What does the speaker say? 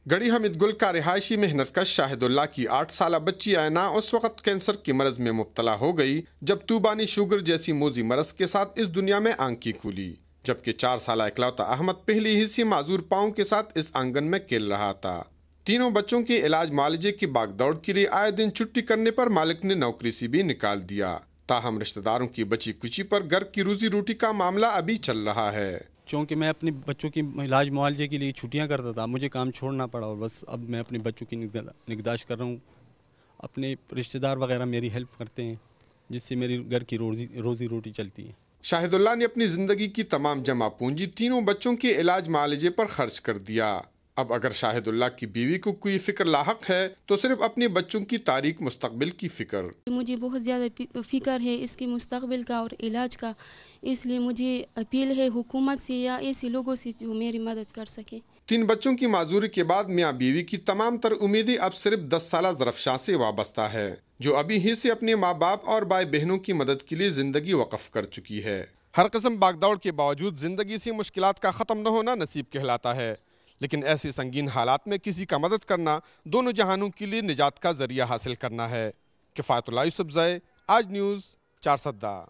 گڑھی حمید گل کا رہائشی محنت کش شاہد اللہ کی 8 سالہ بچی اینا اس وقت کینسر کے مرض میں مبتلا ہو گئی جب طوبانی شوگر جیسی موذی مرض کے ساتھ اس دنیا میں آنکھی کھولی، جبکہ 4 سالہ اکلوتا احمد پہلی ہی سے معذور پاؤں کے ساتھ اس آنگن میں کھیل رہا تھا۔ تینوں بچوں کے علاج معالجے کی باغ دوڑ کے لیے آئے دن چھٹی کرنے پر مالک نے نوکری سے بھی نکال دیا، تاہم رشتہ داروں کی بچی کچی پر گھر کی روزی روٹی کا معاملہ ابھی چل رہا ہے۔ چونکہ میں اپنے بچوں کی علاج معالجے کے لیے چھٹیاں کرتا تھا، مجھے کام چھوڑنا پڑا اور بس اب میں اپنے بچوں کی نگہداشت کر رہا ہوں۔ اپنے رشتہ دار وغیرہ میری ہیلپ کرتے ہیں جس سے میری گھر کی روزی روٹی چلتی ہے۔ شاہد اللہ نے اپنی زندگی کی تمام جمع پونجی تینوں بچوں کے علاج معالجے پر خرچ کر دیا۔ اب اگر شاہد اللہ کی بیوی کو کوئی فکر لاحق ہے تو صرف اپنے بچوں کی تاریک مستقبل کی فکر۔ مجھے بہت زیادہ فکر ہے اس کے مستقبل کا اور علاج کا، اس لیے مجھے اپیل ہے حکومت سے یا ایسے لوگوں سے جو میری مدد کر سکے۔ 3 بچوں کی معذوری کے بعد میاں بیوی کی تمام تر امیدیں اب صرف 10 سالہ ظرفشاہ سے وابستہ ہے، جو ابھی ہی سے اپنے ماں باپ اور بھائی بہنوں کی مدد کے لیے زندگی وقف کر چکی ہے۔ ہر قسم باغ دوڑ کے باوجود زندگی سے مشکلات کا ختم نہ ہونا نصیب کہلاتا ہے، لیکن ایسے سنگین حالات میں کسی کا مدد کرنا دونوں جہانوں کے لیے نجات کا ذریعہ حاصل کرنا ہے۔ کفایت اللہ یوسف زئی، آج نیوز، چارسدہ۔